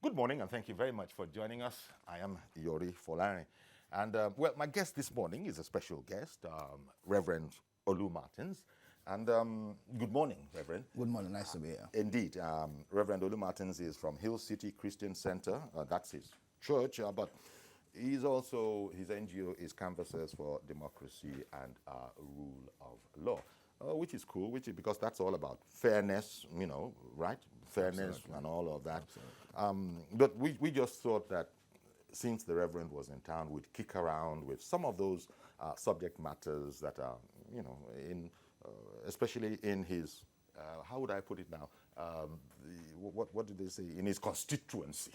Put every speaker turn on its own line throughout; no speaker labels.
Good morning, and thank you very much for joining us. I am Yori Folari. And, my guest this morning is a special guest, Reverend Olu Martins. And good morning, Reverend.
Good morning, nice to be here.
Indeed. Reverend Olu Martins is from Hill City Christian Center. That's his church, but he's also, his NGO is Canvassers for Democracy and Rule of Law. Which is cool, because that's all about fairness, right? Fairness
Absolutely.
and all of that. But we just thought that since the Reverend was in town, we'd kick around with some of those subject matters that are, especially in his, how would I put it now? What did they say? In his constituency.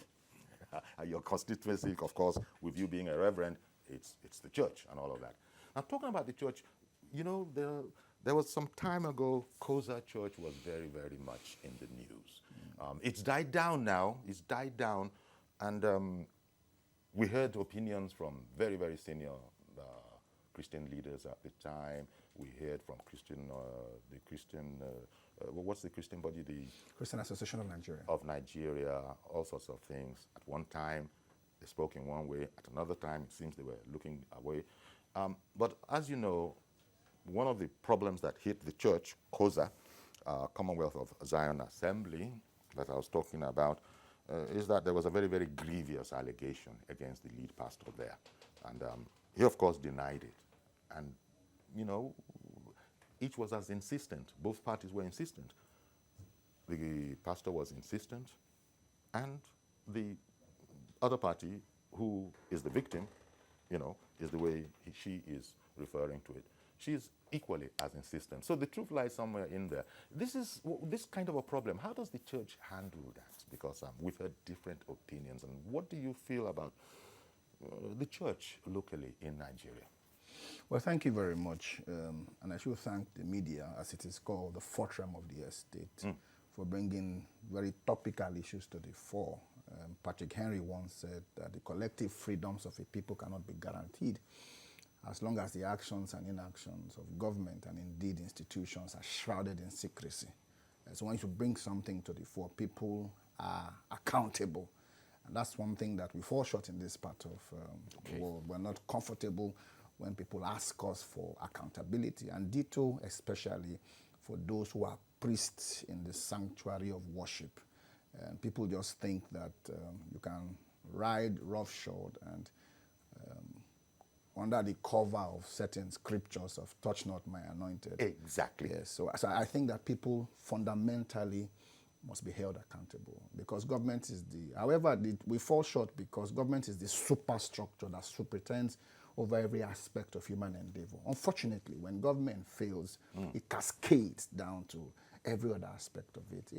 Your constituency, of course, with you being a Reverend, it's the church and all of that. Now, talking about the church, there was some time ago, Koza Church was very, very much in the news. It's died down now. It's died down. And we heard opinions from very, very senior Christian leaders at the time. We heard from what's the Christian body? The
Christian Association of Nigeria.
Of Nigeria, all sorts of things. At one time, they spoke in one way. At another time, it seems they were looking away. But as you know, one of the problems that hit the church, Koza, Commonwealth of Zion Assembly, that I was talking about, is that there was a very, very grievous allegation against the lead pastor there. And he, of course, denied it. And, each was as insistent. Both parties were insistent. The pastor was insistent, and the other party, who is the victim, is the way she is referring to it. She's equally as insistent. So the truth lies somewhere in there. This is this kind of a problem. How does the church handle that? Because we've heard different opinions. And what do you feel about the church locally in Nigeria?
Well, thank you very much. And I should thank the media, as it is called, the fortran of the estate, for bringing very topical issues to the fore. Patrick Henry once said that the collective freedoms of a people cannot be guaranteed as long as the actions and inactions of government and indeed institutions are shrouded in secrecy. So once you bring something to the fore, people are accountable. And that's one thing that we fall short in this part of the world. We're not comfortable when people ask us for accountability, and ditto especially for those who are priests in the sanctuary of worship. And people just think that you can ride roughshod and under the cover of certain scriptures of touch not my anointed.
Exactly.
Yes, so I think that people fundamentally must be held accountable, because government is we fall short because government is the superstructure that superintends over every aspect of human endeavor. Unfortunately, when government fails, it cascades down to every other aspect of it.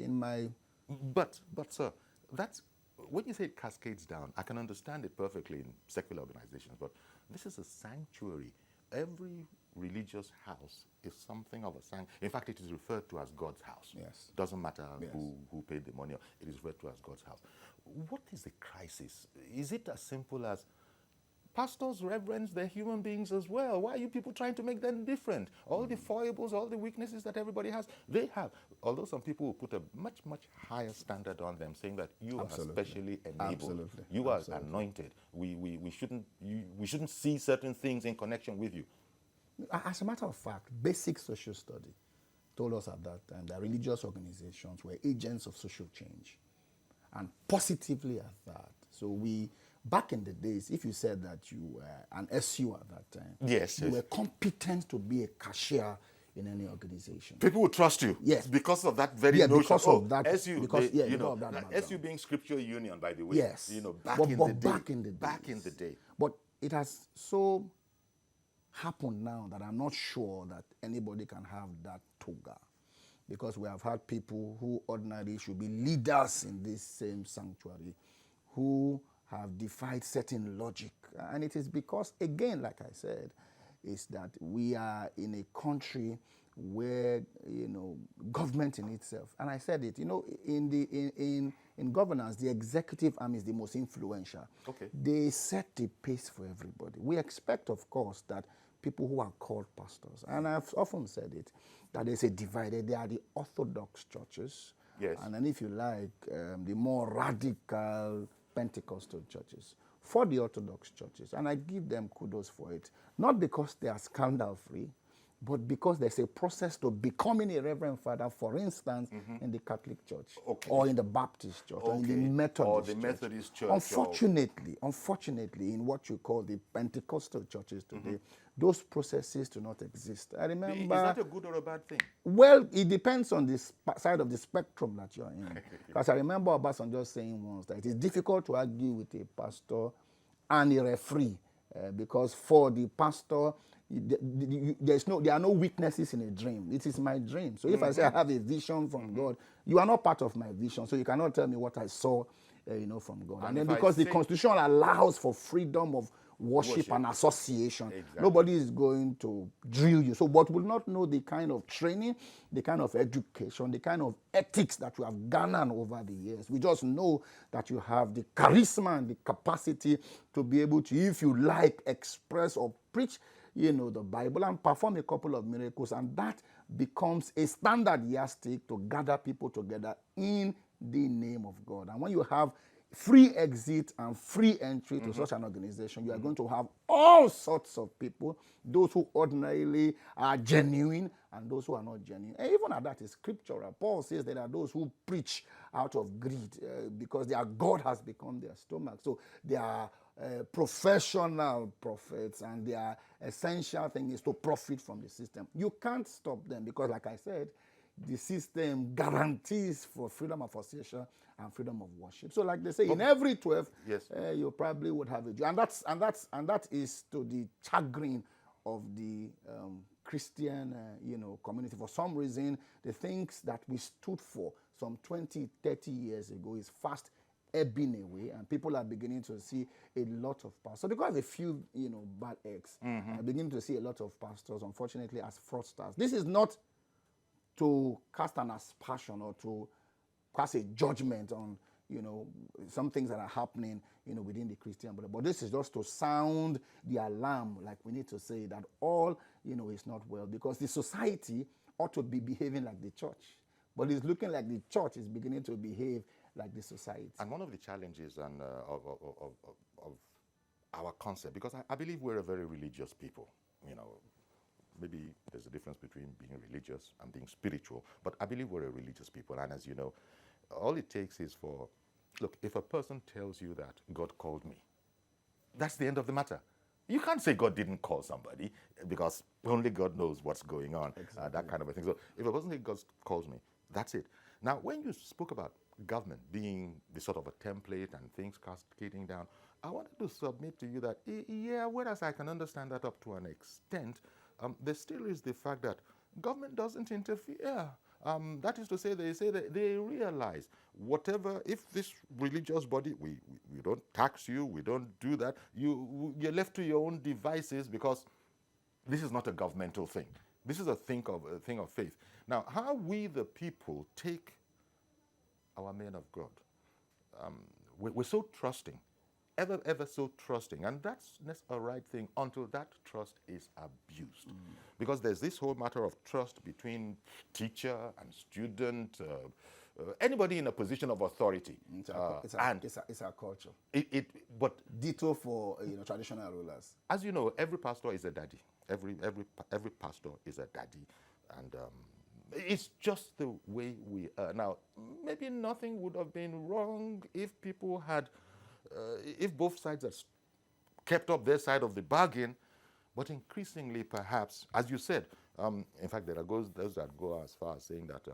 But sir, that's when you say it cascades down, I can understand it perfectly in secular organizations, but this is a sanctuary. Every religious house is something of a sanctuary. In fact, it is referred to as God's house.
Yes.
Doesn't matter who paid the money, it is referred to as God's house. What is the crisis? Is it as simple as pastors, reverends, they're human beings as well? Why are you people trying to make them different? All the foibles, all the weaknesses that everybody has, they have. Although some people will put a much, much higher standard on them, saying that you
Absolutely.
are specially enabled.
Absolutely.
You are
Absolutely.
anointed. We shouldn't see certain things in connection with you.
As a matter of fact, basic social study told us at that time that religious organizations were agents of social change, and positively at that. So back in the days, if you said that you were an SU at that time, you were competent to be a cashier in any organization.
People would trust you.
Yes.
Because of that very notion.
Because of that.
SU,
because of that
SU being Scripture Union, by the way.
Yes.
Back in the day.
But it has so happened now that I'm not sure that anybody can have that toga. Because we have had people who ordinarily should be leaders in this same sanctuary who have defied certain logic. And it is because, again, like I said, is that we are in a country where, government in itself, and I said it, in governance, the executive arm is the most influential.
Okay.
They set the pace for everybody. We expect, of course, that people who are called pastors, and I've often said it, that there's a divided. There are the orthodox churches,
Yes.
and then if you like, the more radical Pentecostal churches, for the Orthodox churches. And I give them kudos for it. Not because they are scandal-free, but because there's a process to becoming a Reverend Father, for instance, in the Catholic Church,
Okay.
or in the Baptist Church, or in the
Okay.
Methodist
Or the
Church.
Methodist Church,
Unfortunately, in what you call the Pentecostal churches today, those processes do not exist. I remember...
Is that a good or a bad thing?
Well, it depends on the side of the spectrum that you're in. Because I remember Obasanjo saying once that it is difficult to argue with a pastor and a referee, because for the pastor, there are no weaknesses in a dream. It is my dream. So if I say I have a vision from God, you are not part of my vision, so you cannot tell me what I saw, from God. And then because the Constitution allows for freedom of worship and association,
Exactly.
nobody is going to drill you. So, but will not know the kind of training, the kind of education, the kind of ethics that you have garnered over the years. We just know that you have the charisma and the capacity to be able to, if you like, express or preach, the Bible and perform a couple of miracles, and that becomes a standard yardstick to gather people together in the name of God. And when you have free exit and free entry to such an organization, you are going to have all sorts of people, those who ordinarily are genuine and those who are not genuine. And even at that is scriptural. Paul says there are those who preach out of greed because their God has become their stomach. So they are professional prophets, and their essential thing is to profit from the system. You can't stop them because, like I said, the system guarantees for freedom of association and freedom of worship. So, like they say, in every 12,
Yes.
you probably would have a Jew, and that is to the chagrin of the Christian, community. For some reason, the things that we stood for some 20, 30 years ago is fast ebbing away, and people are beginning to see a lot of pastors. Because a few, bad eggs, are beginning to see a lot of pastors, unfortunately, as fraudsters. This is not to cast an aspersion or to cast a judgment on, some things that are happening, within the Christian body. But this is just to sound the alarm, like we need to say that all, is not well, because the society ought to be behaving like the church. But it's looking like the church is beginning to behave like the society.
And one of the challenges of our concept, because I believe we're a very religious people, maybe there's a difference between being religious and being spiritual, but I believe we're a religious people. And as you know, all it takes is look, if a person tells you that God called me, that's the end of the matter. You can't say God didn't call somebody, because only God knows what's going on, that kind of a thing. So if a person says God calls me, that's it. Now, when you spoke about government being the sort of a template and things cascading down, I wanted to submit to you that, yeah, whereas I can understand that up to an extent, there still is the fact that government doesn't interfere. That is to say, they say that they realize whatever, if this religious body, we don't tax you, we don't do that, you're left to your own devices, because this is not a governmental thing. This is a thing of faith. Now, how we the people take our men of God, we're so trusting, ever so trusting, and that's a right thing until that trust is abused. Because there's this whole matter of trust between teacher and student, anybody in a position of authority.
It's our culture.
But
ditto for traditional rulers.
As you know, every pastor is a daddy. Every pastor is a daddy, and it's just the way we are. Now, maybe nothing would have been wrong if people had, if both sides had kept up their side of the bargain, but increasingly, perhaps, as you said, in fact, there are those that go as far as saying that,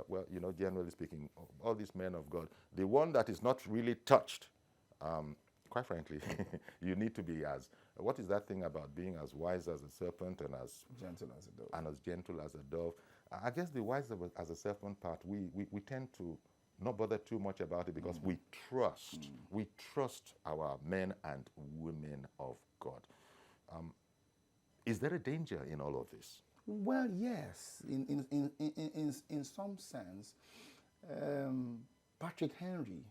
generally speaking, all these men of God, the one that is not really touched, quite frankly, you need to be what is that thing about being as wise as a serpent and as
gentle as a dove?
And as gentle as a dove. I guess the wise as a serpent part, we tend to not bother too much about it, because we trust our men and women of God. Is there a danger in all of this?
Well, yes. In some sense, Patrick Henry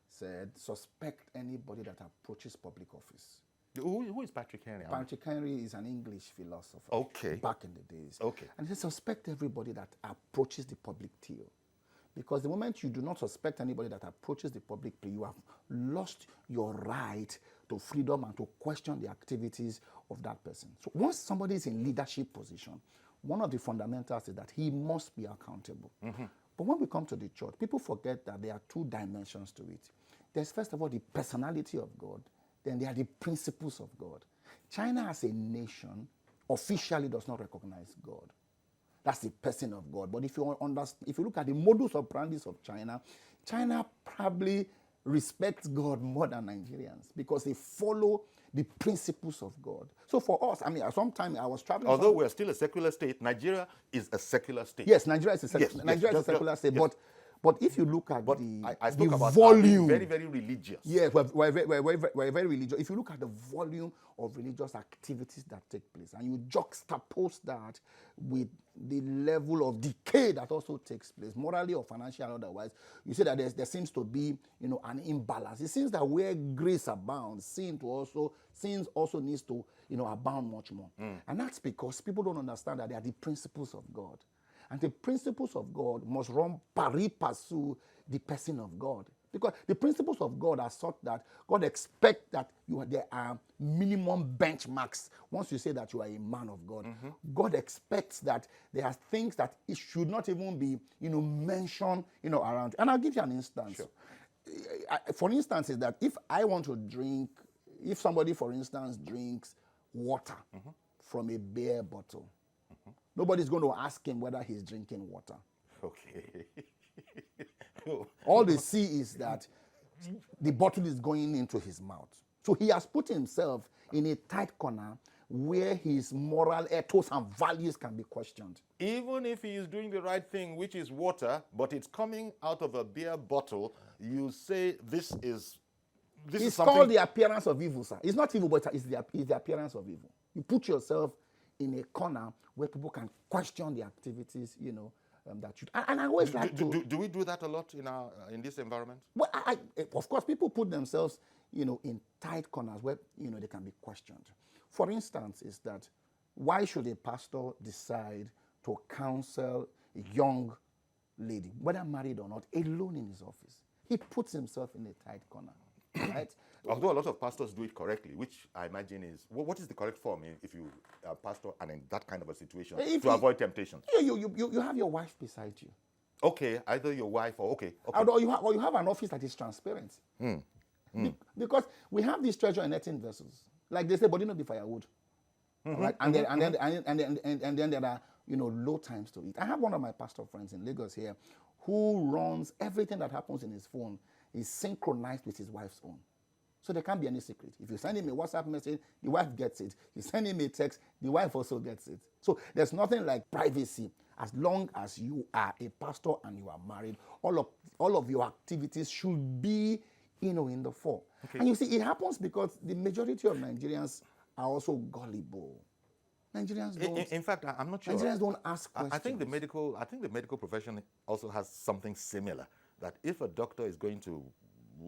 said, suspect anybody that approaches public office.
Who is Patrick Henry?
Patrick Henry is an English philosopher.
Okay.
Back in the days.
Okay.
And he said, suspect everybody that approaches the public till. Because the moment you do not suspect anybody that approaches the public play, you have lost your right to freedom and to question the activities of that person. So once somebody is in leadership position, one of the fundamentals is that he must be accountable. But when we come to the church, people forget that there are two dimensions to it. There's first of all the personality of God, then there are the principles of God. China as a nation officially does not recognize God. That's the person of God. But if you look at the modus operandi of China, China probably respects God more than Nigerians because they follow the principles of God. So for us, I mean, sometimes I was traveling.
Although we're still a secular state, Nigeria is a secular state.
Yes, Nigeria is a,
Yes,
Nigeria is a secular state.
yes.
But if you look at
I spoke
the
about
volume,
very, very religious.
yes, we're very religious. If you look at the volume of religious activities that take place, and you juxtapose that with the level of decay that also takes place, morally or financially or otherwise, you see that there seems to be, an imbalance. It seems that where grace abounds, sin also needs to, abound much more. And that's because people don't understand that they are the principles of God. And the principles of God must run pari passu the person of God. Because the principles of God are such that God expects that there are minimum benchmarks. Once you say that you are a man of God, God expects that there are things that it should not even be, mentioned, around. And I'll give you an instance.
Sure.
For instance, is that if I want to drink, if somebody, for instance, drinks water from a beer bottle, nobody's going to ask him whether he's drinking water.
Okay.
All they see is that the bottle is going into his mouth. So he has put himself in a tight corner where his moral ethos and values can be questioned.
Even if he is doing the right thing, which is water, but it's coming out of a beer bottle, you say this is
It's
something...
called the appearance of evil, sir. It's not evil, but it's the appearance of evil. You put yourself in a corner where people can question the activities, that you... And I always like to...
Do we do that a lot in this environment?
Well, of course, people put themselves, in tight corners where, they can be questioned. For instance, is that why should a pastor decide to counsel a young lady, whether married or not, alone in his office? He puts himself in a tight corner, right?
Although a lot of pastors do it correctly, which I imagine is... What is the correct form if you are pastor and in that kind of a situation to avoid temptation?
You have your wife beside you.
Okay, either your wife or... Okay.
Or you have an office that is transparent. Because we have these treasure and netting vessels. Like they say, but the firewood. Right? And then there are, low times to it. I have one of my pastor friends in Lagos here who runs everything that happens in his phone is synchronized with his wife's own. So there can't be any secret. If you send him a WhatsApp message, the wife gets it. You send him a text, the wife also gets it. So there's nothing like privacy. As long as you are a pastor and you are married, all of your activities should be, in the fore. Okay. And you see, it happens because the majority of Nigerians are also gullible. Nigerians don't.
In fact, I'm not sure.
Nigerians don't ask questions.
I think the medical profession also has something similar. That if a doctor is going to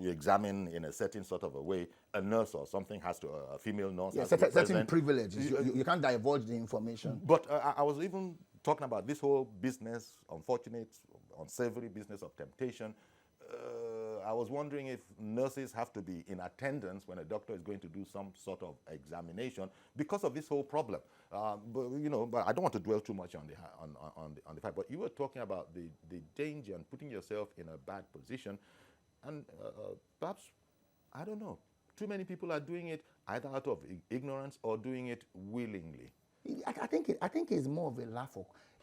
examine in a certain sort of a way, a nurse or something has to, a female nurse has to be present.
Certain privileges. You can't divulge the information.
But I was even talking about this whole business, unfortunate, unsavory business of temptation. I was wondering if nurses have to be in attendance when a doctor is going to do some sort of examination because of this whole problem. But I don't want to dwell too much on the fact. But you were talking about the danger and putting yourself in a bad position, and perhaps, I don't know, too many people are doing it either out of ignorance or doing it willingly.
I think it's more of a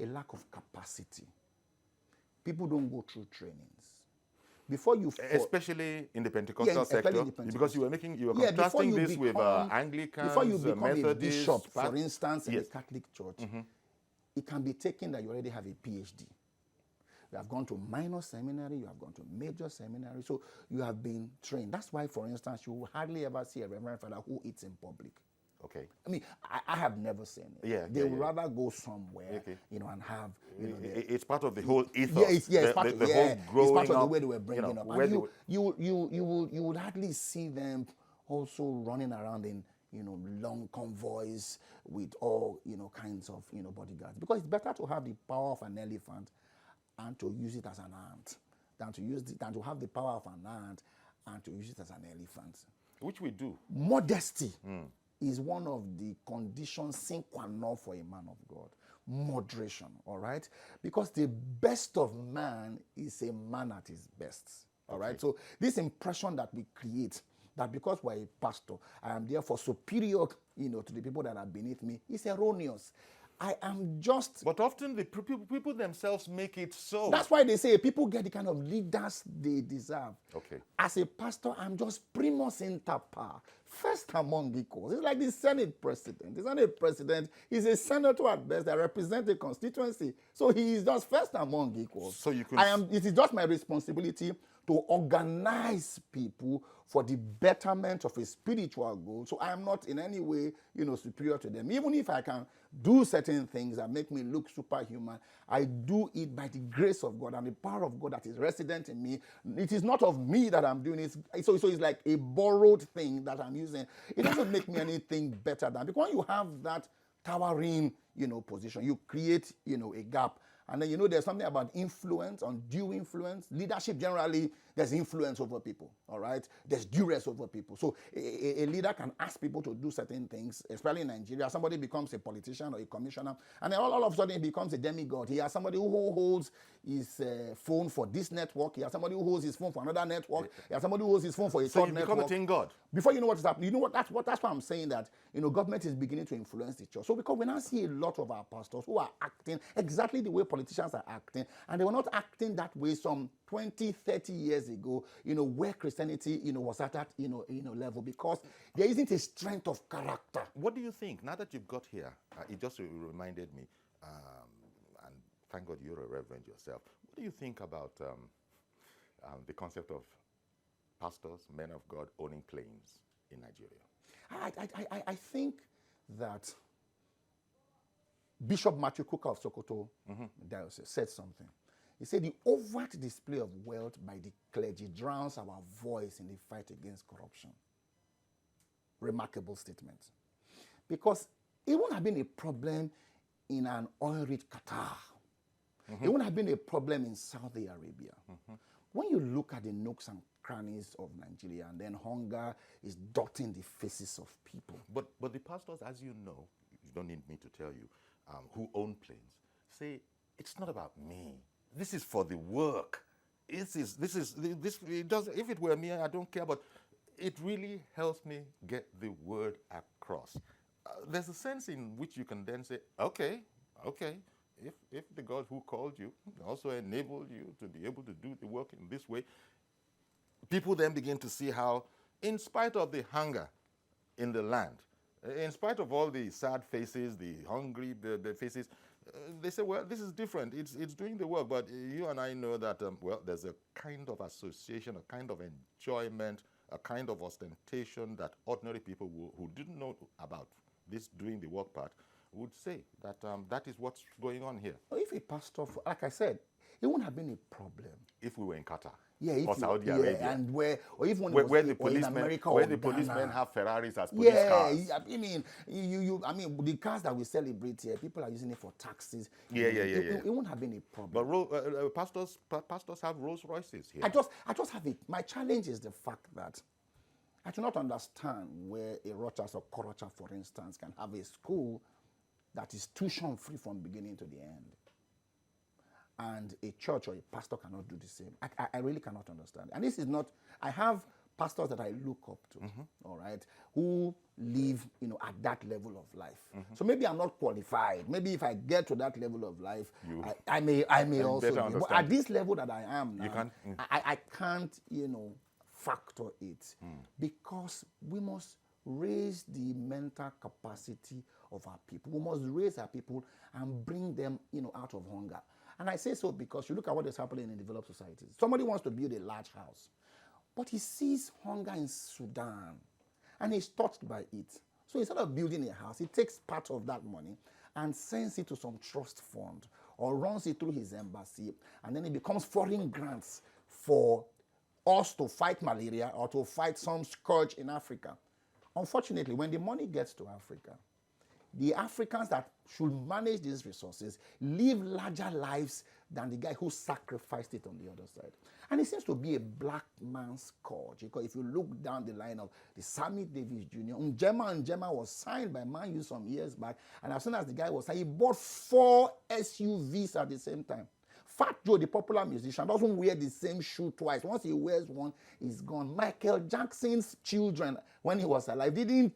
lack of capacity. People don't go through trainings. Before you
especially in the Pentecostal sector, because you were contrasting this with Anglicans,
before you become
Methodists,
a bishop, for instance, in the Catholic Church, it can be taken that you already have a PhD. You have gone to minor seminary, you have gone to major seminary, so you have been trained. That's why, for instance, you will hardly ever see a reverend father who eats in public.
Okay.
I mean, I have never seen it. They would rather go somewhere, and have,
it's part of the whole ethos.
It's part of the way they were bringing up. And you would hardly see them also running around in, long convoys with all, kinds of, bodyguards. Because it's better to have the power of an elephant and to use it as an ant, than to have the power of an ant and to use it as an elephant.
Which we do.
Modesty is one of the conditions sine qua non for a man of God. Moderation, all right? Because the best of man is a man at his best, all right? So this impression that we create, that because we're a pastor, I am therefore superior, to the people that are beneath me, is erroneous. I am just...
But often the people themselves make it so.
That's why they say people get the kind of leaders they deserve.
Okay.
As a pastor, I'm just primus inter pares, first among equals. It's like the Senate president. The Senate president is a senator at best that represents a constituency. So he is just first among equals.
So you could...
It is just my responsibility to organize people for the betterment of a spiritual goal. So I am not in any way, superior to them. Even if I can do certain things that make me look superhuman, I do it by the grace of God and the power of God that is resident in me. It is not of me that I'm doing it. So it's like a borrowed thing that I'm using. It doesn't make me anything better than, because when you have that towering, position, you create, a gap. And then, there's something about influence, undue influence. Leadership, generally, there's influence over people, all right? There's duress over people. So a leader can ask people to do certain things, especially in Nigeria. Somebody becomes a politician or a commissioner, and then all of a sudden he becomes a demigod. He has somebody who holds his phone for this network. He has somebody who holds his phone for another network. He has somebody who holds his phone for a third network. So you become a
thing God.
Before you know what is happening, that's why I'm saying that, government is beginning to influence the church. So because we now see a lot of our pastors who are acting exactly the way politicians are acting, and they were not acting that way some 20, 30 years ago, where Christianity, was at that, level, because there isn't a strength of character.
What do you think? Now that you've got here, it just reminded me, and thank God you're a reverend yourself. What do you think about the concept of pastors, men of God, owning planes in Nigeria?
I think that Bishop Matthew Kuka of Sokoto Diocese said something. He said the overt display of wealth by the clergy drowns our voice in the fight against corruption. Remarkable statement. Because it wouldn't have been a problem in an oil-rich Qatar. It wouldn't have been a problem in Saudi Arabia. When you look at the nooks and crannies of Nigeria, and then hunger is dotting the faces of people.
But the pastors, as you know, you don't need me to tell you, who own planes, say, it's not about me. This is for the work. If it were me, I don't care, but it really helps me get the word across. There's a sense in which you can then say, okay, if the God who called you also enabled you to be able to do the work in this way, people then begin to see how, in spite of the hunger in the land, in spite of all the sad faces, the hungry the faces, they say, well, this is different. It's doing the work. But you and I know that, there's a kind of association, a kind of enjoyment, a kind of ostentation that ordinary people who didn't know about this doing the work part would say that that is what's going on here.
If a pastor, like I said, it wouldn't have been a problem.
If we were in Qatar.
Yeah,
or Saudi Arabia.
And where
the policemen have Ferraris as police cars.
Yeah, I mean, the cars that we celebrate here, people are using it for taxis. It won't have been a problem.
But pastors have Rolls Royces here.
I just have it. My challenge is the fact that I do not understand where a Rochas or Korocha, for instance, can have a school that is tuition free from beginning to the end, and a church or a pastor cannot do the same. I really cannot understand. And this is not, I have pastors that I look up to, all right, who live, at that level of life. So maybe I'm not qualified. Maybe if I get to that level of life, I may also be. But at this level that I am now, I can't, factor it, because we must raise the mental capacity of our people. We must raise our people and bring them, out of hunger. And I say so because you look at what is happening in developed societies. Somebody wants to build a large house, but he sees hunger in Sudan, and he's touched by it. So instead of building a house, he takes part of that money and sends it to some trust fund or runs it through his embassy, and then it becomes foreign grants for us to fight malaria or to fight some scourge in Africa. Unfortunately, when the money gets to Africa, the Africans that should manage these resources live larger lives than the guy who sacrificed it on the other side. And it seems to be a black man's scourge, because if you look down the line of the Sammy Davis Jr., Njema was signed by Man U some years back, and as soon as the guy was signed, he bought 4 SUVs at the same time. Fat Joe, the popular musician, doesn't wear the same shoe twice. Once he wears one, he's gone. Michael Jackson's children, when he was alive, didn't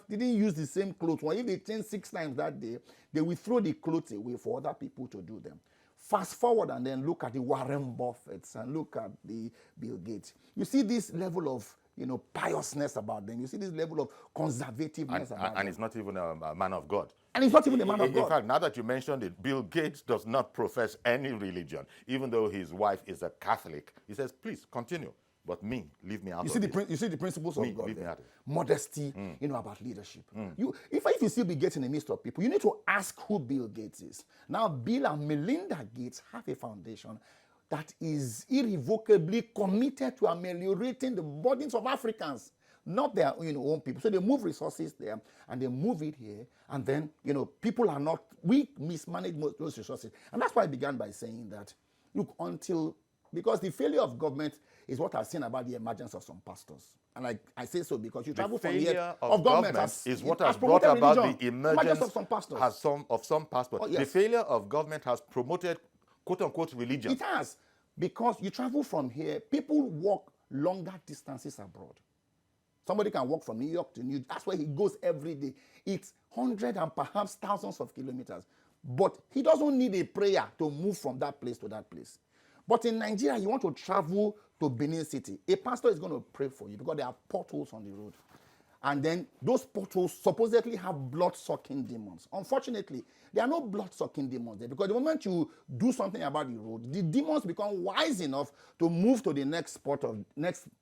use the same clothes. Well, if they changed 6 times that day, they will throw the clothes away for other people to do them. Fast forward and then look at the Warren Buffetts and look at the Bill Gates. You see this level of piousness about them. You see this level of conservativeness about them.
And he's not even a man of God.
And he's not even a man of God.
In fact, now that you mentioned it, Bill Gates does not profess any religion, even though his wife is a Catholic. He says, please continue. But me, leave me out of it.
You see the principles of God.
Leave me out of it.
Modesty, about leadership. If you see Bill Gates in the midst of people, you need to ask who Bill Gates is. Now, Bill and Melinda Gates have a foundation that is irrevocably committed to ameliorating the burdens of Africans, not their own people. So they move resources there and they move it here, and then we mismanage those resources. And that's why I began by saying that, look, because the failure of government is what I've seen about the emergence of some pastors. And I say so because you travel from here.
Of government is what has brought about the emergence of some pastors. Of some pastors. Oh, yes. The failure of government has promoted, quote-unquote, religion.
It has. Because you travel from here, people walk longer distances abroad. Somebody can walk from New York to New York. That's where he goes every day. It's hundreds and perhaps thousands of kilometers. But he doesn't need a prayer to move from that place to that place. But in Nigeria, you want to travel to Benin City. A pastor is going to pray for you because there are potholes on the road. And then those potholes supposedly have blood-sucking demons. Unfortunately, there are no blood-sucking demons there, because the moment you do something about the road, the demons become wise enough to move to the next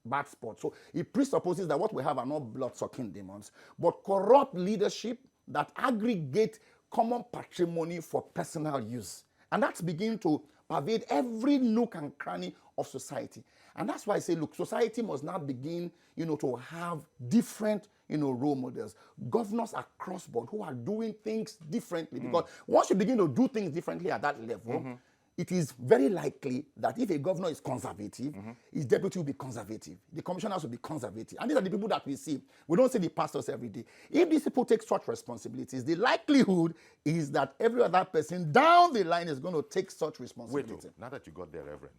bad spot. So it presupposes that what we have are not blood-sucking demons, but corrupt leadership that aggregate common patrimony for personal use. And that's beginning to pervade every nook and cranny of society. And that's why I say, look, society must now begin, to have different, role models. Governors across board who are doing things differently. Because once you begin to do things differently at that level, it is very likely that if a governor is conservative, his deputy will be conservative. The commissioners will be conservative. And these are the people that we see. We don't see the pastors every day. If these people take such responsibilities, the likelihood is that every other person down the line is going to take such responsibility.
Wait, now that you got there, Reverend,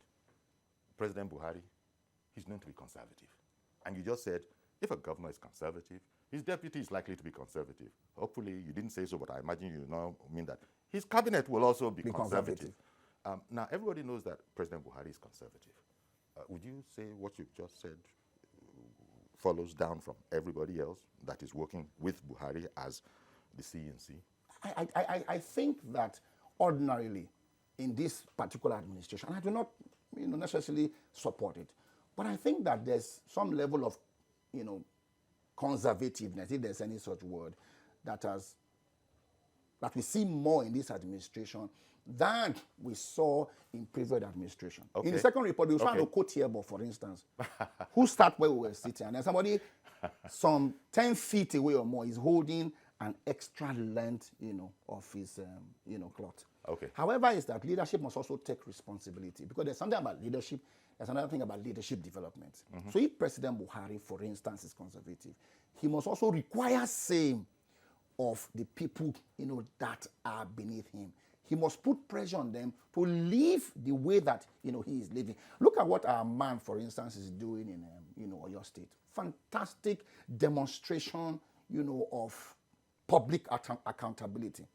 President Buhari, he's known to be conservative. And you just said, if a governor is conservative, his deputy is likely to be conservative. Hopefully, you didn't say so, but I imagine you now mean that. His cabinet will also be conservative. Now, everybody knows that President Buhari is conservative. Would you say what you've just said follows down from everybody else that is working with Buhari as the CNC?
I think that ordinarily in this particular administration, and I do not necessarily support it, but I think that there's some level of conservativeness, if there's any such word, that we see more in this administration than we saw in previous administration. Okay. In the second report, we were trying to quote here, for instance, who sat where we were sitting, and then somebody some 10 feet away or more is holding an extra length, of his, cloth.
Okay.
However, is that leadership must also take responsibility, because there's something about leadership, there's another thing about leadership development. So if President Buhari, for instance, is conservative, he must also require same of the people, that are beneath him. He must put pressure on them to live the way that, he is living. Look at what our man, for instance, is doing in, Oyo State. Fantastic demonstration, of public accountability.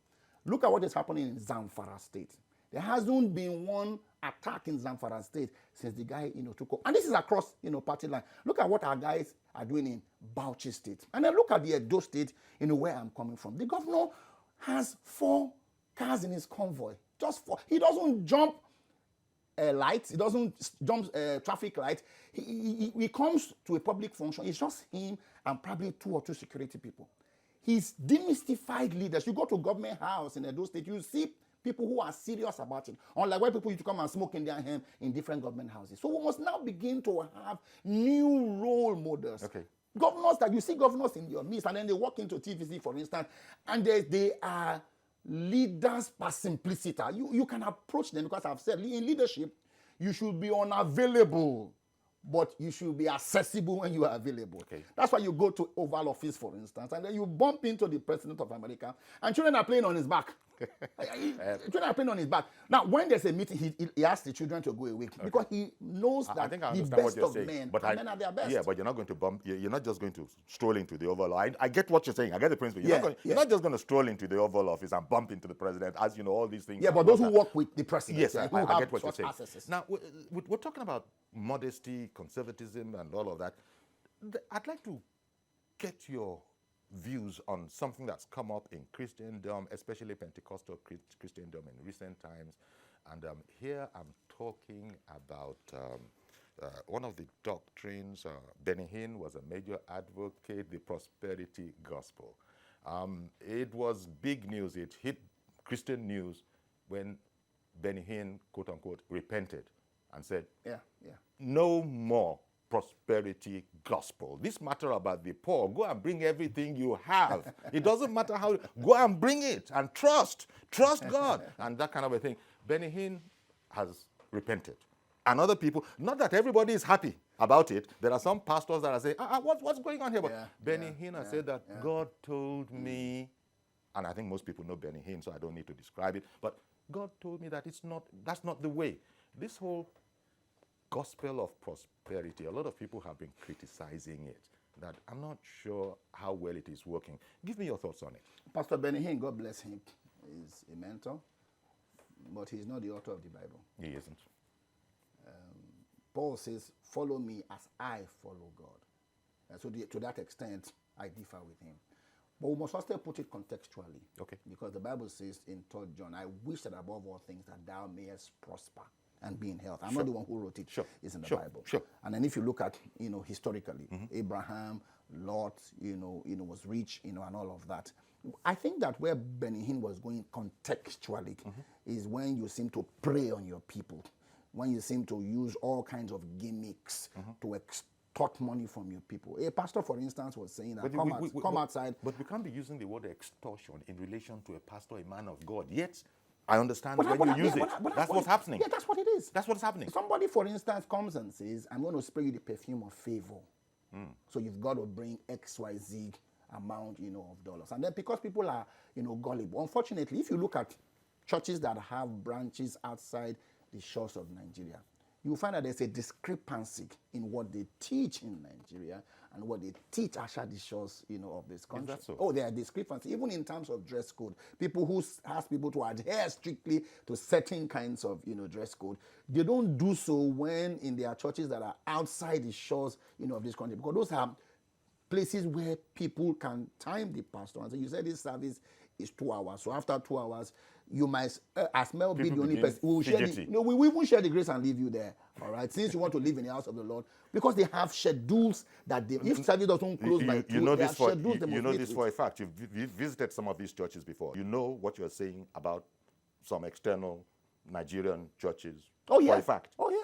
Look at what is happening in Zamfara State. There hasn't been one attack in Zamfara State since the guy, took over. And this is across, party line. Look at what our guys are doing in Bauchi State. And then look at the Edo State, where I'm coming from. The governor has 4 cars in his convoy. Just 4. He doesn't jump lights. He doesn't jump traffic lights. He comes to a public function. It's just him and probably 2 or 2 security people. He's demystified leaders. You go to government house in Edo State, you see people who are serious about it. Unlike where people used to come and smoke in their hand in different government houses. So we must now begin to have new role models.
Okay.
Governors that you see governors in your midst, and then they walk into TVC, for instance, and they are leaders per simplicity. You can approach them because I've said in leadership, you should be unavailable, but you should be accessible when you are available.
Okay.
That's why you go to Oval Office, for instance, and then you bump into the President of America, and children are playing on his back. Children are playing on his back. Now, when there's a meeting, he asks the children to go away because he knows that
I think I
the
understand what
best
you're
of
saying,
men,
but
men are their best.
Yeah, but you're not going to bump. You're not just going to stroll into the Oval. I get what you're saying. I get the principle. You're not just going to stroll into the Oval Office and bump into the president, as you know, all these things.
Yeah, but those who work with the president,
yes,
who
I
have
get what you're
such
saying.
accesses.
Now, we're talking about modesty, conservatism, and all of that. I'd like to get your views on something that's come up in Christendom, especially Pentecostal Christendom in recent times. And here I'm talking about one of the doctrines. Benny Hinn was a major advocate, the prosperity gospel. It was big news. It hit Christian news when Benny Hinn, quote unquote, repented and said, no more prosperity gospel. This matter about the poor, go and bring everything you have. It doesn't matter how, go and bring it and trust God and that kind of a thing. Benny Hinn has repented. And other people, not that everybody is happy about it. There are some pastors that are saying, what's going on here? But Benny Hinn has said that God told me, and I think most people know Benny Hinn, so I don't need to describe it, but God told me that that's not the way. This whole gospel of prosperity, a lot of people have been criticizing it, that I'm not sure how well it is working. Give me your thoughts on it.
Pastor Benny Hinn, God bless him, is a mentor, but he's not the author of the Bible.
He isn't.
Paul says, follow me as I follow God. And so to that extent, I differ with him. But we must also put it contextually.
Okay.
Because the Bible says in 3 John, I wish that above all things that thou mayest prosper and be in health. I'm not the one who wrote it. It's in the Bible. And then if you look at, historically, Abraham, Lot, was rich, and all of that. I think that where Benny Hinn was going contextually is when you seem to prey on your people, when you seem to use all kinds of gimmicks to extort money from your people. A pastor, for instance, was saying that come outside.
But we can't be using the word extortion in relation to a pastor, a man of God. Yet, I understand when you use it. That's what's happening.
Yeah, that's what it is.
That's what's happening.
Somebody, for instance, comes and says, I'm going to spray you the perfume of favor. So you've got to bring XYZ amount, of dollars. And then because people are, gullible. Unfortunately, if you look at churches that have branches outside the shores of Nigeria, you'll find that there's a discrepancy in what they teach in Nigeria and what they teach outside the shores, of this country.
Is that so?
Oh, there are discrepancies, even in terms of dress code. People who ask people to adhere strictly to certain kinds of, dress code, they don't do so when in their churches that are outside the shores, of this country, because those are places where people can time the pastor. And so you said this service is 2 hours. So after 2 hours, you might, as Mel be the only person. We will share we will share the grace and leave you there. All right. Since you want to live in the house of the Lord, because they have schedules that they, if service doesn't close by 2,
you know this for a fact. You've visited some of these churches before. You know what you're saying about some external Nigerian churches.
Oh yeah.
For a fact.
Oh yeah.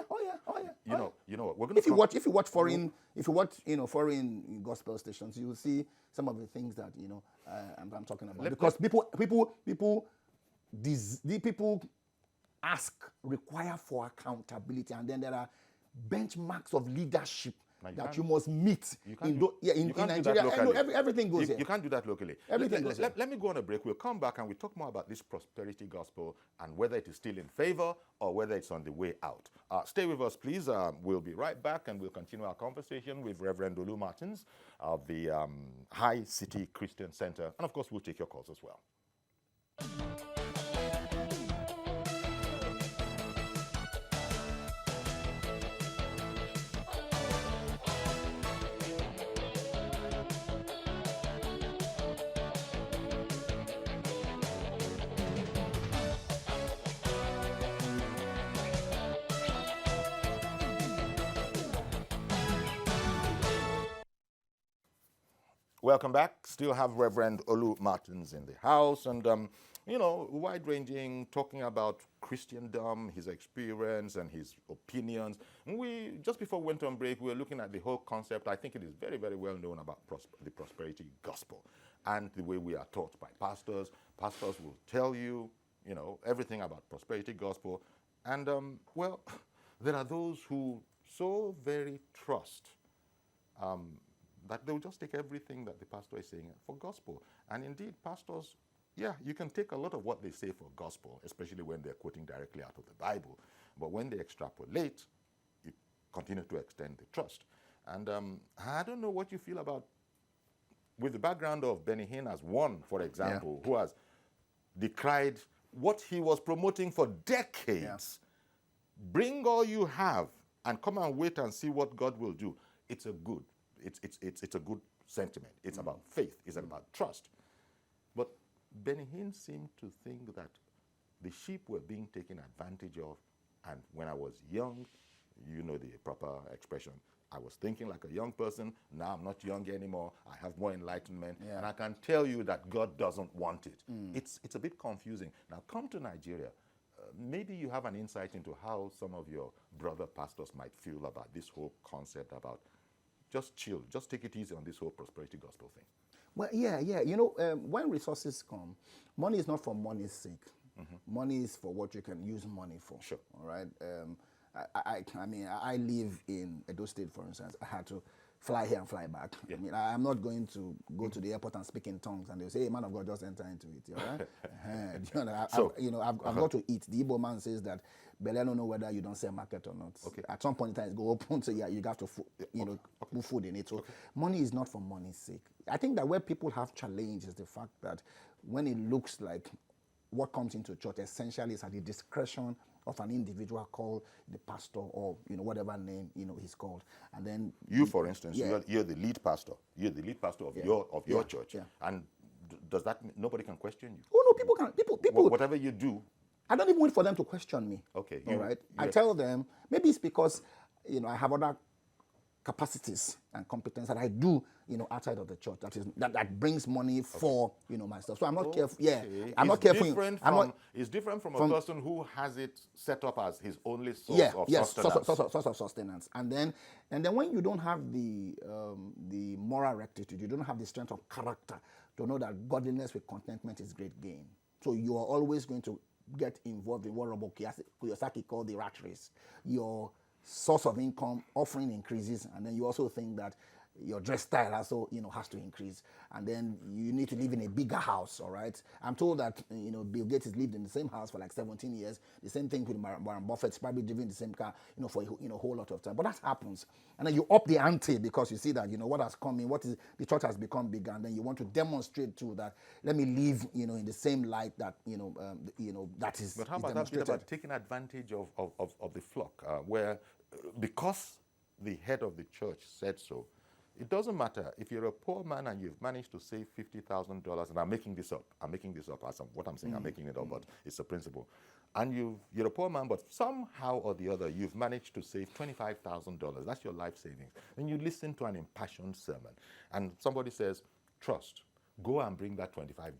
You know what? We're going to
if you watch foreign gospel stations, you will see some of the things that I'm talking about. Because people require for accountability, and then there are benchmarks of leadership that you must meet in Nigeria. Everything goes here.
You can't do that locally.
Everything goes here.
Let me go on a break. We'll come back and we'll talk more about this prosperity gospel and whether it is still in favor or whether it's on the way out. Stay with us, please. We'll be right back and we'll continue our conversation with Reverend Olu Martins of the High City Christian Center. And of course, we'll take your calls as well. Welcome back. Still have Reverend Olu Martins in the house. And wide-ranging, talking about Christendom, his experience and his opinions. And just before we went on break, we were looking at the whole concept. I think it is very, very well known about the prosperity gospel and the way we are taught by pastors. Pastors will tell you, everything about prosperity gospel. And, there are those who so very trust that they'll just take everything that the pastor is saying for gospel. And indeed, pastors, you can take a lot of what they say for gospel, especially when they're quoting directly out of the Bible. But when they extrapolate, you continue to extend the trust. And I don't know what you feel about, with the background of Benny Hinn as one, for example, who has decried what he was promoting for decades. Bring all you have and come and wait and see what God will do. It's a good sentiment. It's about faith. It's about trust. But Benny Hinn seemed to think that the sheep were being taken advantage of. And when I was young, you know the proper expression, I was thinking like a young person. Now I'm not young anymore. I have more enlightenment. And I can tell you that God doesn't want it. It's a bit confusing. Now come to Nigeria. Maybe you have an insight into how some of your brother pastors might feel about this whole concept about just chill, just take it easy on this whole prosperity gospel thing.
Well, when resources come, money is not for money's sake. Money is for what you can use money for.
Sure.
All right. I live in Edo State, for instance. I had to fly here and fly back. I'm not going to go to the airport and speak in tongues and they'll say, hey, man of God, just enter into it. All right? I've got to eat. The Igbo man says that, but I don't know whether you don't sell market or not. At some point in time, it's go open, so you have to put food in it. So money is not for money's sake. I think that where people have challenge is the fact that when it looks like what comes into church essentially is at the discretion of an individual called the pastor or whatever name he's called, and then
you, for instance, you're the lead pastor. You're the lead pastor of your church, and does that mean nobody can question you?
Oh no, people can. People.
Whatever you do,
I don't even wait for them to question me.
Okay,
all right. I tell them maybe it's because I have other capacities and competence that I do, outside of the church. That brings money for, myself. So I'm not careful. Yeah, I'm not careful.
It's different from a person who has it set up as his only source of sustenance.
Source of sustenance. And then when you don't have the moral rectitude, you don't have the strength of character to know that godliness with contentment is great gain. So you are always going to get involved in what Robert Kiyosaki called the rat race. Your source of income, offering increases, and then you also think that your dress style also, has to increase, and then you need to live in a bigger house. All right. I'm told that Bill Gates has lived in the same house for like 17 years. The same thing with Warren Buffett's probably driven the same car, for a whole lot of time. But that happens, and then you up the ante because you see that what has come in, the church has become bigger, and then you want to demonstrate too that let me live in the same light that that is.
But how about that bit about taking advantage of the flock, where because the head of the church said so. It doesn't matter if you're a poor man and you've managed to save $50,000, and I'm making this up as what I'm saying, I'm making it up, but it's a principle. And you're a poor man, but somehow or the other, you've managed to save $25,000. That's your life savings. And you listen to an impassioned sermon, and somebody says, trust, go and bring that $25,000,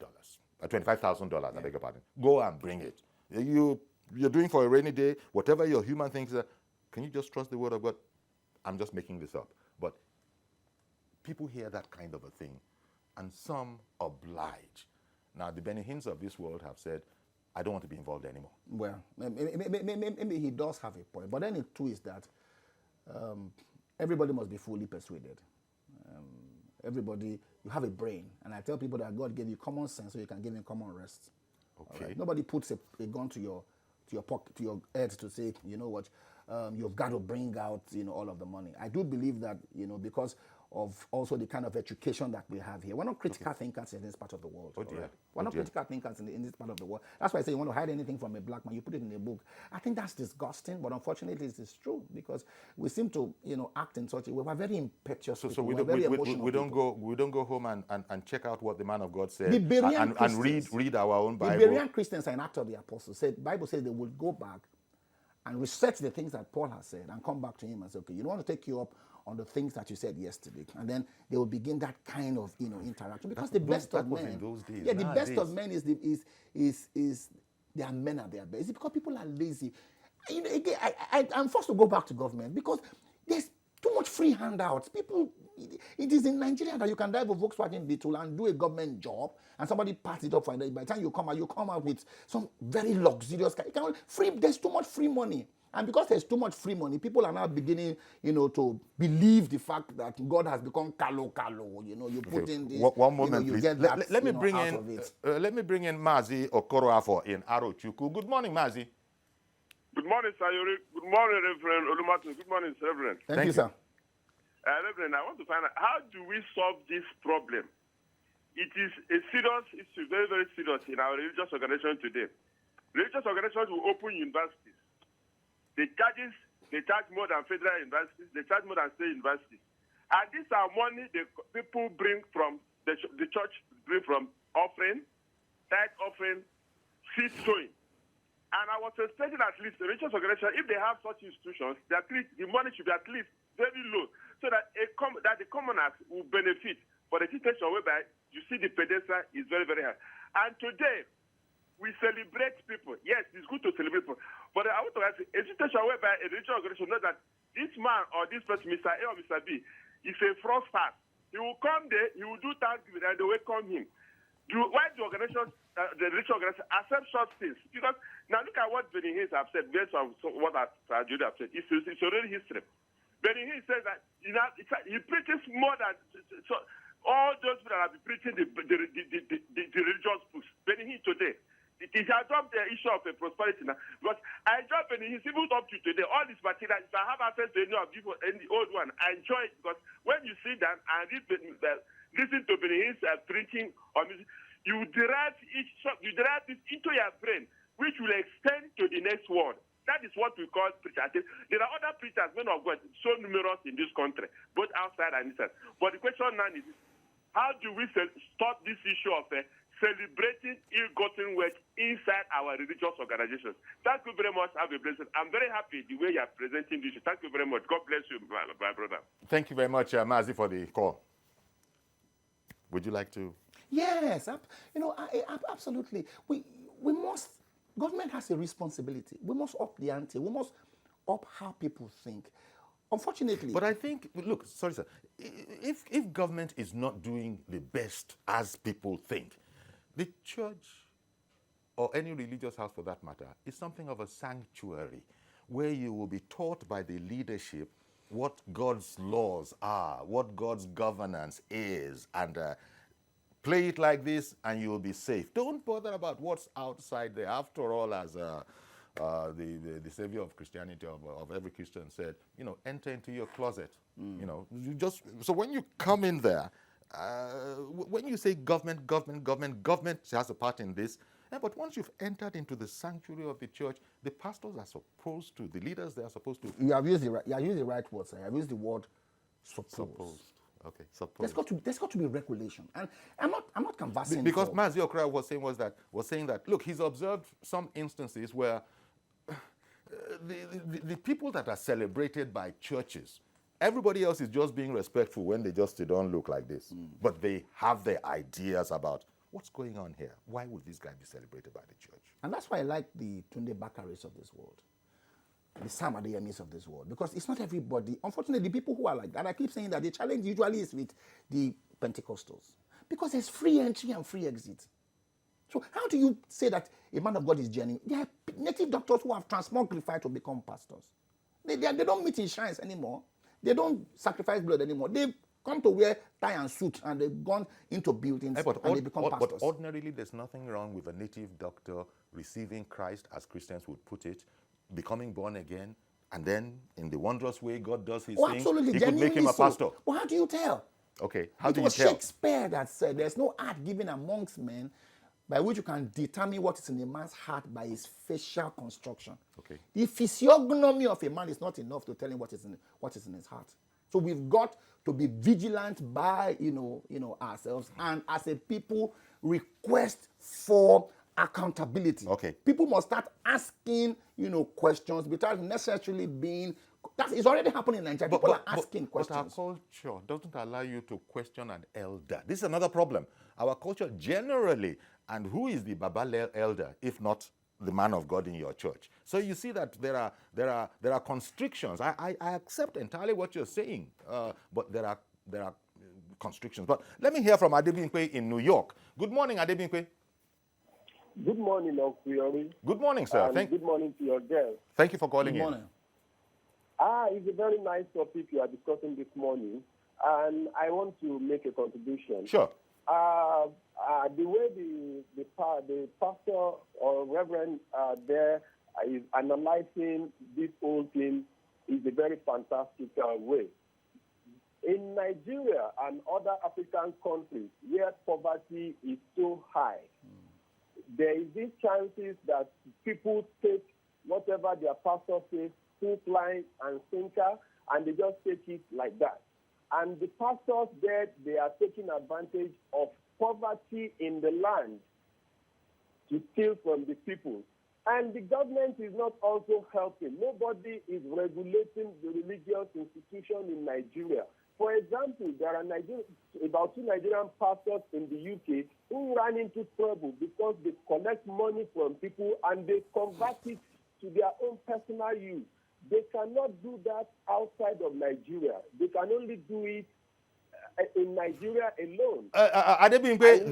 I beg your pardon. Go and bring it. You're doing for a rainy day, whatever your human thinks, can you just trust the word of God? I'm just making this up. But people hear that kind of a thing, and some oblige. Now, the Benny Hinns of this world have said, I don't want to be involved anymore.
Well, maybe he does have a point. But then it too is that everybody must be fully persuaded. Everybody, you have a brain. And I tell people that God gave you common sense so you can give him common rest.
Okay.
Right? Nobody puts a gun to your pocket, to your head to say, you know what, you've got to bring out, all of the money. I do believe that, because of also the kind of education that we have here. We're not critical thinkers in this part of the world. Right? We're not critical thinkers in this part of the world. That's why I say you want to hide anything from a black man, you put it in a book. I think that's disgusting, but unfortunately it is true because we seem to, act in such a way. We're very impetuous.
So we don't go home and check out what the man of God said
and
read our own Bible.
The Berean Christians are in Acts of the Apostles. The Bible says they will go back and research the things that Paul has said and come back to him and say, okay, you don't want to take you up on the things that you said yesterday, and then they will begin that kind of interaction. Because the
That
best of
was
men,
in those days.
yeah, the best of
Nowadays,
men is they are men at their best. It's because people are lazy. Again, I'm forced to go back to government because there's too much free handouts. People, it is in Nigeria that you can drive a Volkswagen Beetle and do a government job, and somebody parts it up for you. By the time you come out with some very luxurious car. There's too much free money. And because there's too much free money, people are now beginning, to believe the fact that God has become kalo. You put in this,
one moment,
you
please.
get that,
Let me bring
out
in.
of it.
Let me bring in Mazi Okoroafo in Arochukwu. Good morning, Mazi.
Good morning, Sayori. Good morning, Reverend Olumatu. Good morning, Reverend.
Thank you, sir.
Reverend, I want to find out, how do we solve this problem? It is a serious issue, very, very serious in our religious organization today. Religious organizations will open universities. They charge more than federal universities. They charge more than state universities. And these are money the people bring from, the church bring from offering, tithe offering, seed sowing. And I was expecting at least the religious organization, if they have such institutions, the money should be at least very low, so that the commoners will benefit for the situation whereby you see the pedestal is very, very high. And today, we celebrate people. Yes, it's good to celebrate people. But I want to ask you, a situation whereby a religious organization knows that this man or this person, Mr. A or Mr. B, is a fraudster. He will come there, he will do Thanksgiving, and they welcome him. Why the organization, the religious organization, accept such things? Because now look at what Benny Hinn has said, based on what Judah have said. It's already history. Benny Hinn says that he preaches more than all those people that have been preaching the religious books. Benny Hinn today, it has dropped the issue of prosperity now. Because I dropped Benny Hinn, even up to today, all this material, if I have access to any of the old one, I enjoy it. Because when you sit down and listen to Benny Hinn's preaching or music, you derive this into your brain, which will extend to the next world. That is what we call preachers. There are other preachers, men of God, so numerous in this country, both outside and inside. But the question now is, how do we stop this issue of celebrating ill-gotten wealth inside our religious organizations? Thank you very much. Have a blessing. I'm very happy the way you are presenting this. Thank you very much. God bless you, my brother.
Thank you very much, Mazi, for the call. Would you like to?
Yes, absolutely. We must. Government has a responsibility. We must up the ante. We must up how people think. Unfortunately,
But I think, look, sorry, sir. If government is not doing the best as people think, the church or any religious house for that matter is something of a sanctuary where you will be taught by the leadership what God's laws are, what God's governance is, and play it like this and you'll be safe. Don't bother about what's outside there. After all, as the savior of Christianity, of every Christian said, enter into your closet. So when you come in there, when you say government has a part in this, but once you've entered into the sanctuary of the church, the pastors are supposed to, the leaders, they are supposed to.
You have used the right words. I have used the word supposed.
Okay, suppose.
There's got to be regulation, and I'm not canvassing
because Mazi Okra was saying that look, he's observed some instances where the people that are celebrated by churches, everybody else is just being respectful when they just don't look like this, but they have their ideas about what's going on here. Why would this guy be celebrated by the church?
And that's why I like the Tunde Bakaris of this world, the Sam Adeyemis of this world, because it's not everybody. Unfortunately, the people who are like that, I keep saying that the challenge usually is with the Pentecostals, because there's free entry and free exit. So how do you say that a man of God is genuine? There are native doctors who have transmogrified to become pastors. They don't meet in shrines anymore. They don't sacrifice blood anymore. They've come to wear tie and suit, and they've gone into buildings and they become pastors.
But ordinarily, there's nothing wrong with a native doctor receiving Christ, as Christians would put it, becoming born again, and then in the wondrous way God does his thing,
absolutely,
he could make him a pastor.
Well, how do you tell?
Okay, how do you
It was
tell?
Shakespeare that said there's no art given amongst men by which you can determine what is in a man's heart by his facial construction.
Okay.
The physiognomy of a man is not enough to tell him what is in his heart. So we've got to be vigilant by ourselves, and as a people request for accountability.
Okay.
People must start asking questions without necessarily being That is already happening in Nigeria. People are asking questions.
But our culture doesn't allow you to question an elder. This is another problem. Our culture generally, and who is the Baba elder, if not the man of God in your church? So you see that there are constrictions. I accept entirely what you're saying, but there are constrictions. But let me hear from Adebinkwe in New York. Good morning, Adebinkwe.
Good morning, Uncle Yori.
Good morning, sir.
Good morning to your guest.
Thank you for calling
Good morning.
It's a very nice topic you are discussing this morning, and I want to make a contribution.
Sure.
The way the pastor or reverend there is analyzing this whole thing is a very fantastic way. In Nigeria and other African countries where poverty is so high, there is these chances that people take whatever their pastor says, hook, line, and sinker, and they just take it like that. And the pastors there, they are taking advantage of poverty in the land to steal from the people. And the government is not also helping. Nobody is regulating the religious institution in Nigeria. For example, there are about 2 Nigerian pastors in the UK who ran into trouble because they collect money from people and they convert it to their own personal use. They cannot do that outside of Nigeria. They can only do it in Nigeria alone.
Adebinkwe,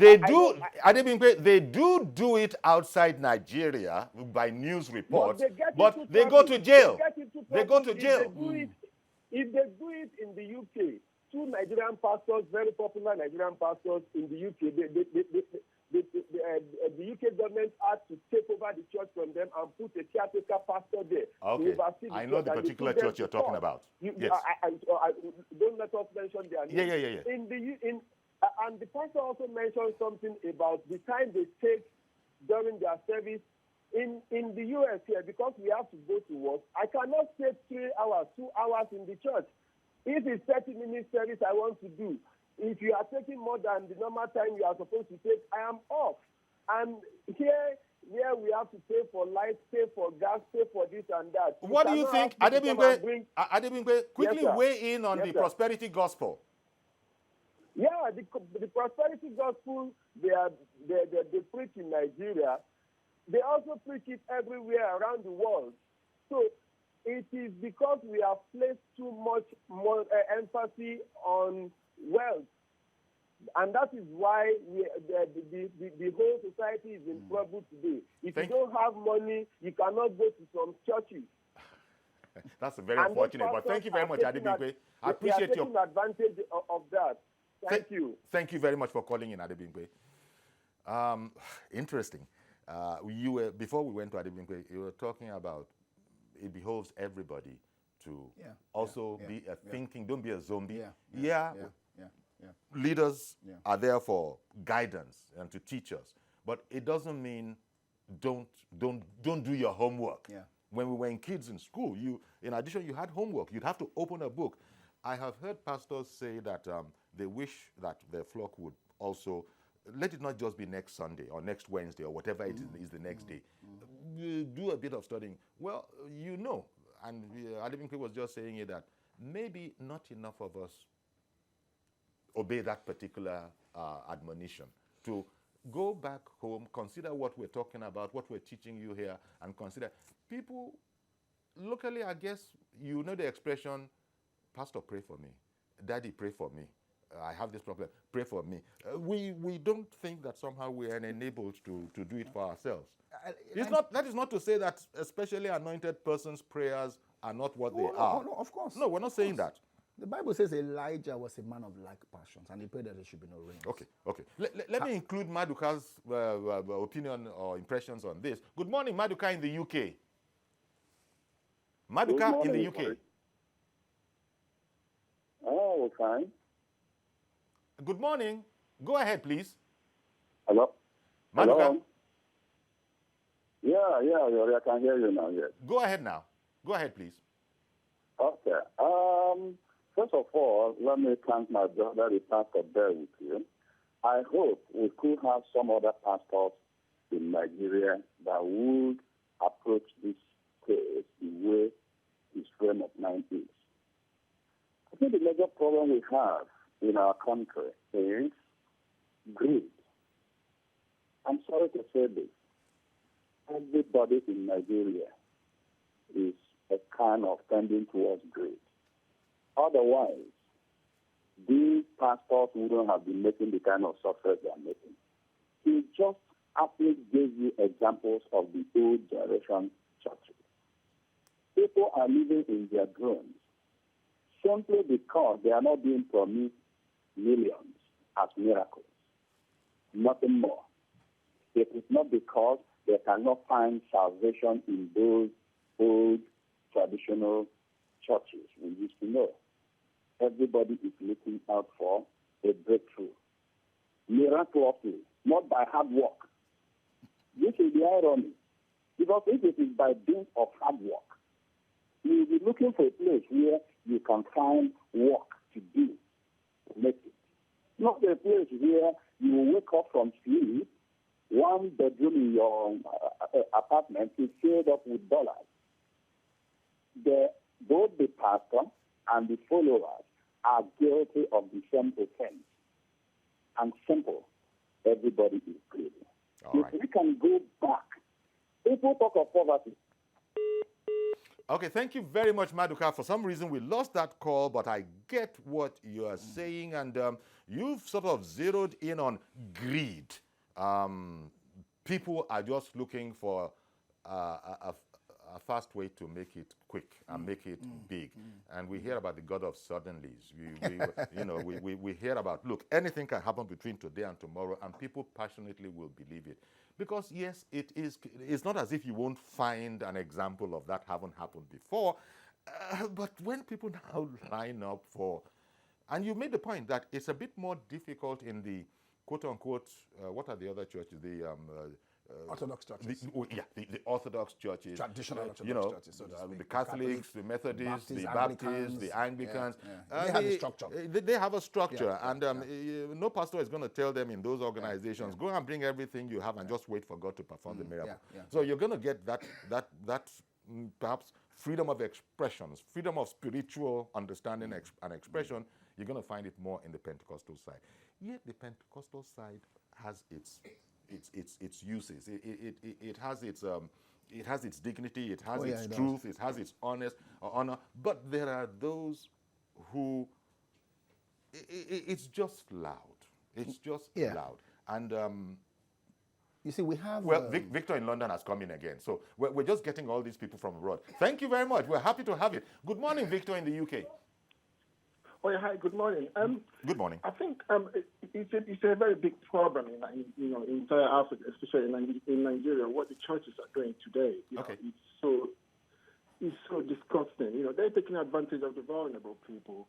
they do it outside Nigeria by news reports, but they go to jail. They go to jail.
If they do it in the UK, 2 Nigerian pastors, very popular Nigerian pastors in the UK, the UK government had to take over the church from them and put a caretaker pastor there.
Okay, I know the particular church you're talking about.
Yes. Don't let us mention their name.
Yeah.
And the pastor also mentioned something about the time they take during their service in the US here, because we have to go to work. I cannot stay 3 hours, 2 hours in the church. If it's 30-minute service I want to do, if you are taking more than the normal time you are supposed to take, I am off. And here we have to pay for light, pay for gas, pay for this and that.
What do you think, Adebinkwe, quickly weigh in on the prosperity gospel?
Yeah, the prosperity gospel they preach in Nigeria. They also preach it everywhere around the world. So it is because we have placed too much more emphasis on wealth. And that is why the whole society is in trouble today. If you don't have money, you cannot go to some churches.
That's very unfortunate. But thank you very much, Adebinkwe. I appreciate your
advantage of that. Thank you.
Thank you very much for calling in, Adebinkwe. Interesting. Before we went to Adebinkwe, you were talking about it behoves everybody to also be thinking, don't be a zombie. Leaders are there for guidance and to teach us, but it doesn't mean don't do your homework. When we were kids in school, in addition, you had homework. You'd have to open a book. I have heard pastors say that they wish that their flock would also let it not just be next Sunday or next Wednesday or whatever it is the next day. Do a bit of studying. Well, and Adebinkwe was just saying here that maybe not enough of us obey that particular admonition to go back home, consider what we're talking about, what we're teaching you here, and consider people locally. I guess you know the expression, Pastor, pray for me. Daddy, pray for me. I have this problem. Pray for me. We don't think that somehow we are enabled to do it for ourselves. That is not to say that especially anointed persons' prayers are not what they are.
No, of course.
No, we're not saying that.
The Bible says Elijah was a man of like passions, and he prayed that there should be no rain.
Okay. Let me include Maduka's opinion or impressions on this. Good morning, Maduka in the UK. Maduka in the UK.
Oh, fine.
Good morning. Go ahead, please.
Hello?
Maduka?
Hello? Yeah, I can hear you now, yes.
Go ahead now. Go ahead, please.
Okay. First of all, let me thank my brother, the pastor there with you. I hope we could have some other pastors in Nigeria that would approach this case the way his frame of mind is. I think the major problem we have in our country is greed. I'm sorry to say this. Everybody in Nigeria is a kind of tending towards greed. Otherwise, these pastors wouldn't have been making the kind of success they are making. He just aptly gave you examples of the old generation churches. People are living in their drones simply because they are not being promised millions as miracles. Nothing more. It is not because they cannot find salvation in those old traditional churches we used to know. Everybody is looking out for a breakthrough. Miraculously, not by hard work. This is the irony. Because if it is by dint of hard work, you will be looking for a place where you can find work to do to make it. Not a place where you will wake up from sleep, one bedroom in your apartment is filled up with dollars. Both the pastor and the followers are guilty of the same offense. And simple, everybody is greedy. If we can go back, people talk of poverty.
Okay, thank you very much, Maduka. For some reason, we lost that call, but I get what you are saying, and you've sort of zeroed in on greed. People are just looking for a fast way to make it quick and make it big. And we hear about the God of suddenlies. We hear about, look, anything can happen between today and tomorrow, and people passionately will believe it. Because, yes, it's not as if you won't find an example of that having happened before, but when people now line up for, and you made the point that it's a bit more difficult in the quote-unquote, what are the other churches? The
Orthodox churches.
The Orthodox churches.
Traditional Orthodox churches, so to speak.
The Catholics, the Methodists, the Baptists, the Anglicans.
They have a structure.
They have a structure, no pastor is going to tell them in those organizations, go and bring everything you have and just wait for God to perform the miracle. So you're going to get that perhaps freedom of expression, freedom of spiritual understanding and expression. You're going to find it more in the Pentecostal side. Yet the Pentecostal side has its uses. It has its dignity. It has its truth. It has its honor. But there are those who it's just loud. It's just loud. And
you see, we have
Victor in London has come in again. So we're just getting all these people from abroad. Thank you very much. We're happy to have it. Good morning, Victor in the UK.
Oh, yeah, hi, good morning.
Good morning.
I think it's a very big problem in entire Africa, especially in Nigeria, what the churches are doing today. It's so disgusting. They're taking advantage of the vulnerable people.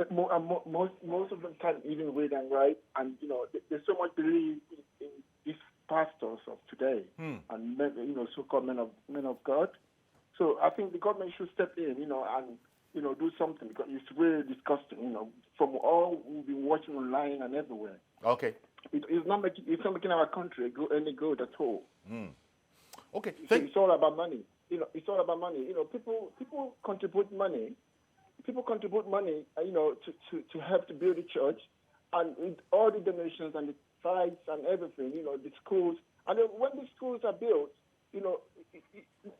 Most of them can't even read and write, and there's so much belief in these pastors of today and so-called men of God. So I think the government should step in, and do something, because it's really disgusting, from all we've been watching online and everywhere.
Okay.
It's not making our country any good at all.
Okay.
So it's all about money. It's all about money. People contribute money. People contribute money, to help to build the church, and with all the donations and the tithes and everything, the schools. And then when the schools are built,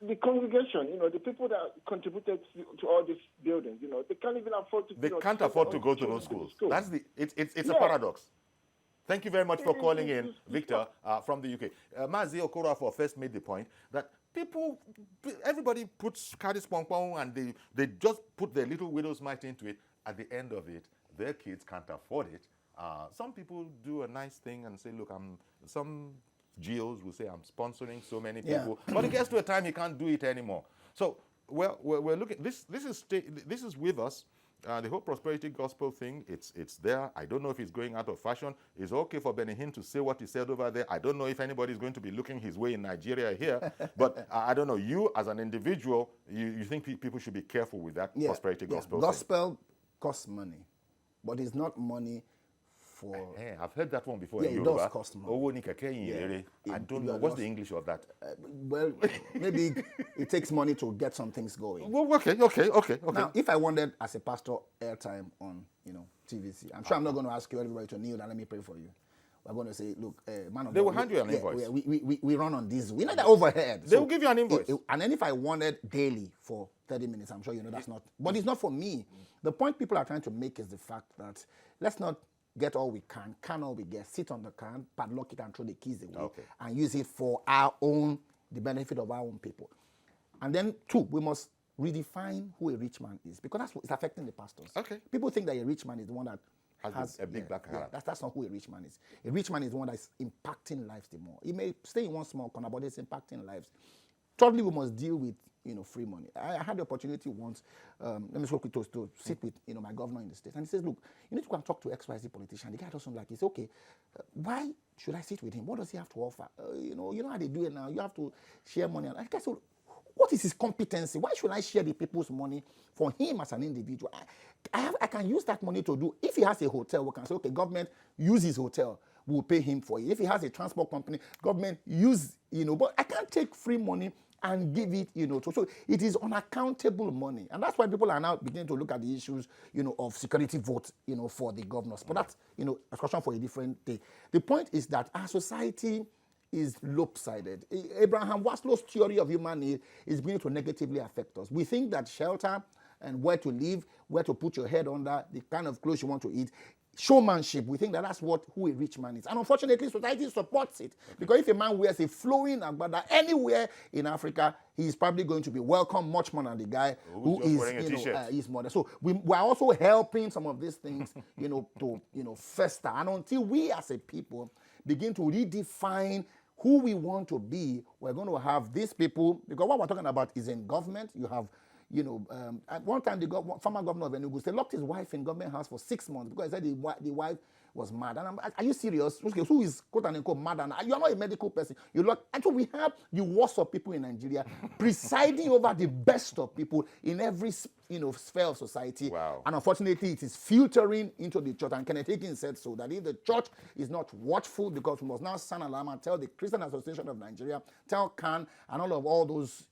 the congregation, the people that contributed to all these buildings, they can't even afford to.
They can't afford to go to those schools. That's it's a paradox. Thank you very much for calling in, Victor, from the UK. Mazi Okorafor first made the point that everybody puts Kadis Pong Pong and they just put their little widow's mite into it. At the end of it, their kids can't afford it. Some people do a nice thing and say, look, some GOs will say, I'm sponsoring so many people. But it gets to a time you can't do it anymore. So we're looking, this is with us. The whole prosperity gospel thing, it's there. I don't know if it's going out of fashion. It's okay for Benny Hinn to say what he said over there. I don't know if anybody is going to be looking his way in Nigeria here. But I don't know. You, as an individual, you think people should be careful with that prosperity gospel thing?
Gospel costs money, but it's not money for...
I've heard that one before
Yeah,
in
it
Yoruba.
does cost money.
Owó ni kẹ̀kẹ́ yìí rere. I don't know.
Yeah,
What's the English of that?
Well, maybe it takes money to get some things going.
Well, okay.
Now, if I wanted, as a pastor, airtime on, TVC, I'm sure I'm not going to ask you everybody to kneel and let me pray for you. We're going to say, look, man of
They
God,
will hand you an invoice.
We run on this. We know that overhead.
They will give you an invoice.
And then if I wanted daily for 30 minutes, I'm sure you know that's not. But it's not for me. The point people are trying to make is the fact that let's not get all we can all we get, sit on the can, padlock it and throw the keys away, and use it for the benefit of our own people. And then, two, we must redefine who a rich man is, because it's affecting the pastors.
Okay.
People think that a rich man is the one that
has a big black hat.
That's not who a rich man is. A rich man is the one that's impacting lives the more. He may stay in one small corner, but it's impacting lives. Thirdly, we must deal with free money. I had the opportunity once, let me speak to sit with my governor in the state, and he says, look, you need to go and talk to XYZ politician. The guy doesn't like it. He says, okay, why should I sit with him? What does he have to offer? You know how they do it now. You have to share money. And I guess, so what is his competency? Why should I share the people's money for him as an individual? I can use that money to do, if he has a hotel, we can say, okay, government, use his hotel. We'll pay him for it. If he has a transport company, government, use, but I can't take free money and give it, so it is unaccountable money. And that's why people are now beginning to look at the issues, of security votes, for the governors. But that's, a question for a different day. The point is that our society is lopsided. Abraham Maslow's theory of human need is beginning to negatively affect us. We think that shelter and where to live, where to put your head under, the kind of clothes you want to eat, showmanship, we think that that's who a rich man is. And unfortunately, society supports it. Because if a man wears a flowing agbada anywhere in Africa, he is probably going to be welcome much more than the guy who is, his mother. So we're also helping some of these things, to, fester. And until we as a people begin to redefine who we want to be, we're going to have these people, because what we're talking about is in government. You have, at one time, the former governor of Enugu said, locked his wife in government house for 6 months because he said the wife was mad. And are you serious? Who is quote unquote mad? And you are not a medical person. And so we have the worst of people in Nigeria presiding over the best of people in every sphere of society.
Wow.
And unfortunately, it is filtering into the church. And Kenneth Hagin said so, that if the church is not watchful, because we must now sound alarm and tell the Christian Association of Nigeria, tell CAN, and all those,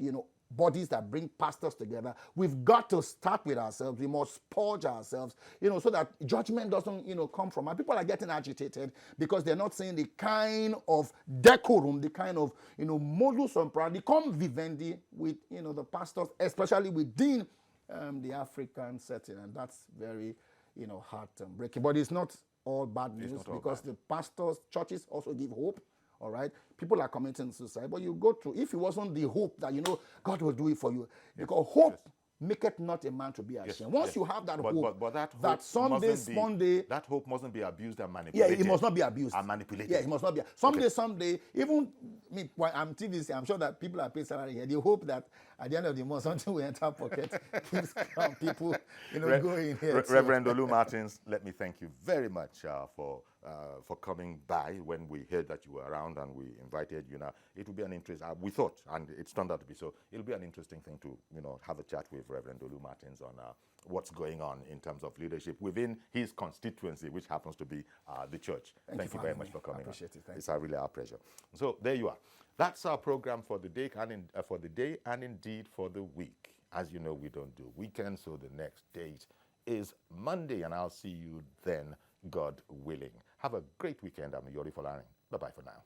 bodies that bring pastors together, we've got to start with ourselves. We must purge ourselves, so that judgment doesn't, come from. And people are getting agitated because they're not seeing the kind of decorum, the kind of, modus operandi, come vivendi with, the pastors, especially within the African setting. And that's very, heart-breaking. But it's not all bad news, because the pastors, churches also give hope. All right, people are committing suicide, but you go through. If it wasn't the hope that God will do it for you, because hope maketh not a man to be ashamed. Once you have that hope,
but that hope
that someday,
that hope mustn't be abused and manipulated.
Yeah, it must not be abused
and manipulated.
Yeah, it must not be. Someday, even me, when I'm TVC, I'm sure that people are paid salary here. They hope that at the end of the month, something will enter pocket, keeps people, going here.
Reverend Olu Martins, let me thank you very much for coming by when we heard that you were around and we invited you. Now, it will be an interest. We thought, and it's turned out to be so. It'll be an interesting thing to have a chat with Reverend Olu Martins on what's going on in terms of leadership within his constituency, which happens to be the church. Thank you very much for coming.
I appreciate it.
It's really our pleasure. So there you are. That's our program for the day, and indeed for the week. As you know, we don't do weekends, so the next date is Monday, and I'll see you then, God willing. Have a great weekend. I'm Yori Folarin. Bye-bye for now.